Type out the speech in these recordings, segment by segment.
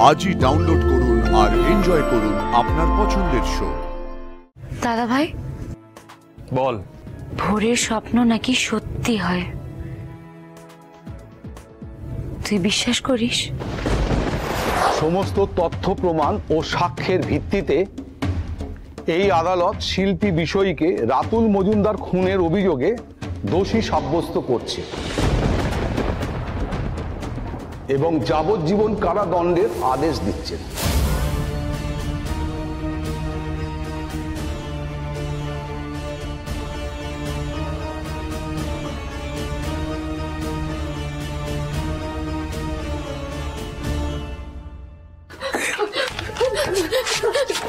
আজই ডাউনলোড করুন আর এনজয় করুন আপনার পছন্দের শো। দাদা ভাই বল। ভোরের স্বপ্ন নাকি সত্যি হয়, তুই বিশ্বাস করিস? সমস্ত তথ্য প্রমাণ ও সাক্ষ্যের ভিত্তিতে এই আদালত শিল্পী বিষয়ীকে রাতুল মজুমদার খুনের অভিযোগে দোষী সাব্যস্ত করছে এবং যাবজ্জীবন কারাদণ্ডের আদেশ দিচ্ছে।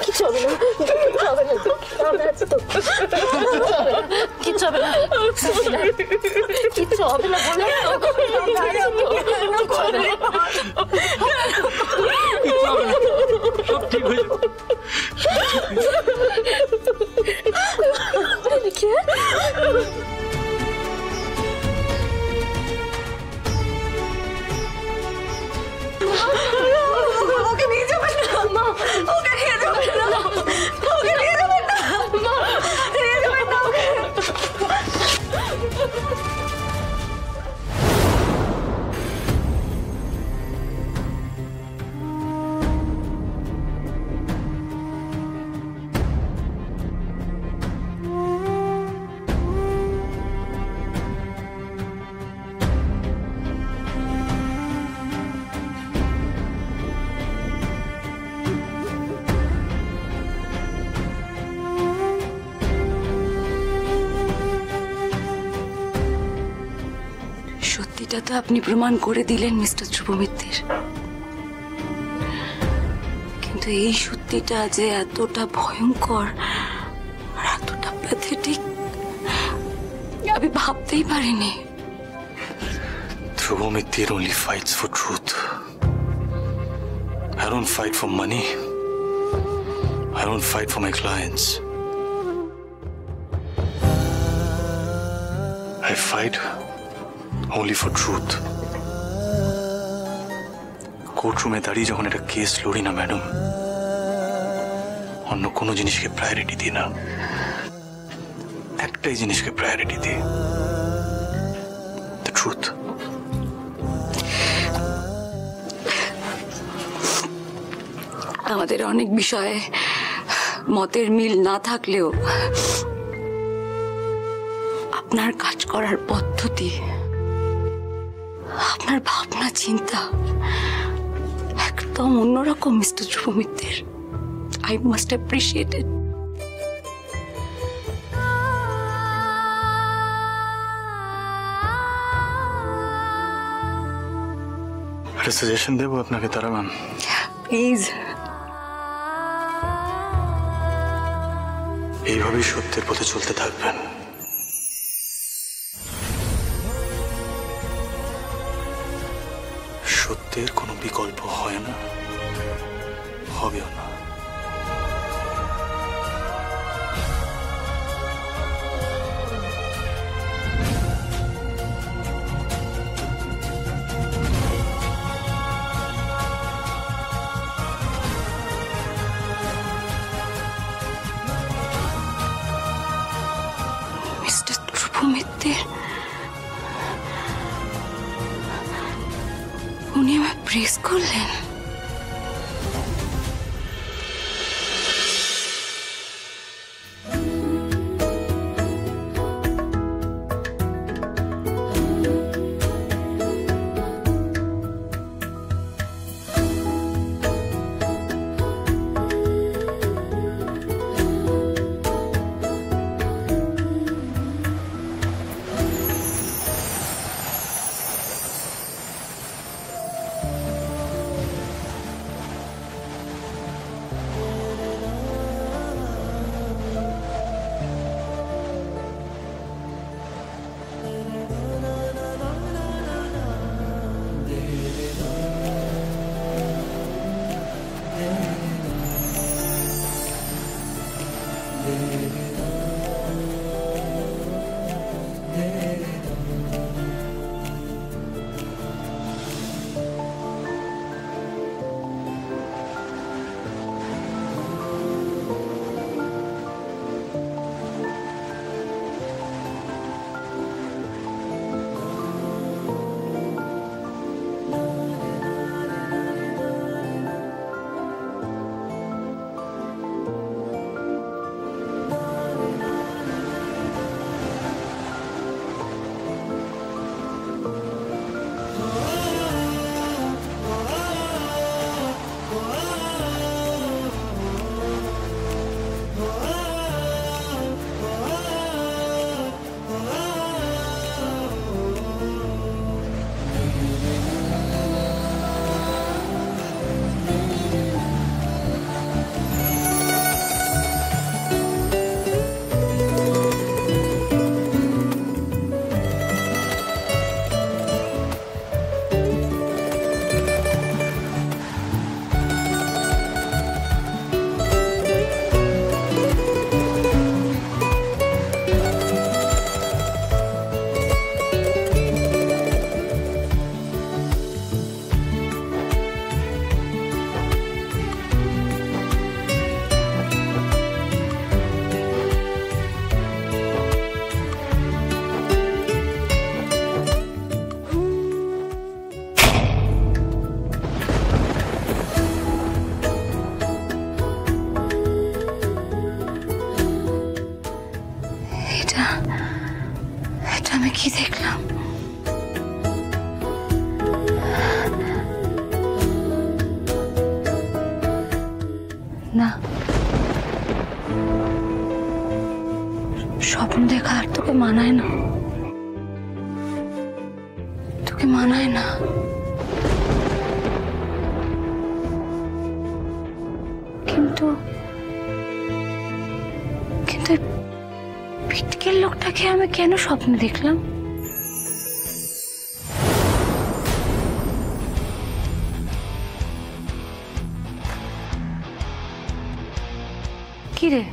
কিচ্ছু হবে না, কিচ্ছু হবে না, কিচ্ছু হবে না বলে সব ঠিক হয়ে যাবে। ওকে নিয়ে যাবেন না মা, ওকে নিয়ে যাবেন না, ওকে নিয়ে যাবেন না মা, নিয়ে যাবেন না ওকে। সত্যিটা তো আপনি প্রমাণ করে দিলেন মিস্টার ধ্রুব মিত্তির, কিন্তু এই সত্যিটা যে এতটা ভয়ঙ্কর আর এতটা প্যাথেটিক আমি ভাবতেই পারিনি। ধ্রুব Mittir only fights for truth. I don't fight for money. I don't fight for my clients. I fight only for truth. কোর্টরুমে দাঁড়িয়ে যখন একটা কেস লড়ি না ম্যাডাম, অন্য কোনো জিনিসকে প্রায়োরিটি দিই না, একটাই জিনিসকে প্রায়োরিটি দিই, দ্য ট্রুথ। আমাদের অনেক বিষয়ে মতের মিল না থাকলেও আপনার কাজ করার পদ্ধতি, আপনার ভাবনা চিন্তা একদম অন্যরকম Mister Dhruv Mittir. I must appreciate it. একটা সাজেশন দেবো আপনাকে তারা ম্যাম? প্লিজ। এইভাবেই সত্যের পথে চলতে থাকবেন। সত্যের কোনো বিকল্প হয় না, হবেও না। মিস্টার ধ্রুব মিত্তির, উনি আমায় প্রেস করলেন। কি দেখলাম? না, স্বপ্ন দেখা আর তোকে মানায় না, তোকে মানায় না। কিন্তু কিন্তু পিটকের লোকটাকে আমি কেন স্বপ্নে দেখলাম? কি রে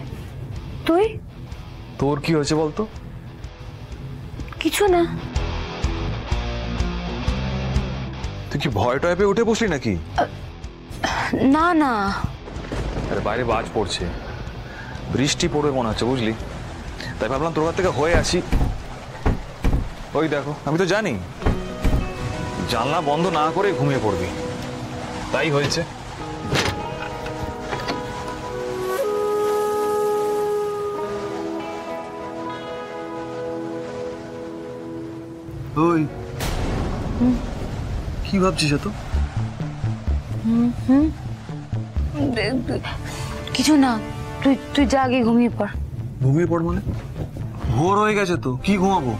তুই? তোর কি হয়েছে বলতো? কিছু না। তুই কি ভয় টয় পেয়ে উঠে বসলি নাকি? না না, আরে বাইরে বাজ পড়ছে, বৃষ্টি পড়বে মনে হচ্ছে, বুঝলি? তাই ভাবলাম তোর কাছ থেকে হয়ে আসি। ওই দেখো, আমি তো জানি জানলা বন্ধ না করে ঘুমিয়ে পড়বি, তাই হয়েছে। ওই কি ভাবছিস এত? কিছু না, তুই তুই যা আগে ঘুমিয়ে পড়। ঘুমিয়ে পড় মানে? ভোর হয়ে গেছে তো, কি ঘুমাবো?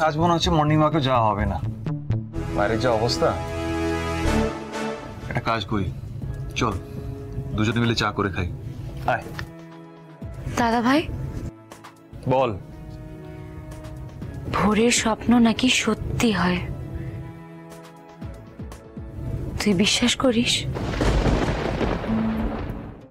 আজ মনে হচ্ছে মর্নিং ওয়াকে যাওয়া হবে না, বাইরের যা অবস্থা। একটা কাজ করি, চল দুজনে মিলে চা করে খাই। আয়। দাদা ভাই, বল। ভোরের স্বপ্ন নাকি সত্যি হয়, তুই বিশ্বাস করিস?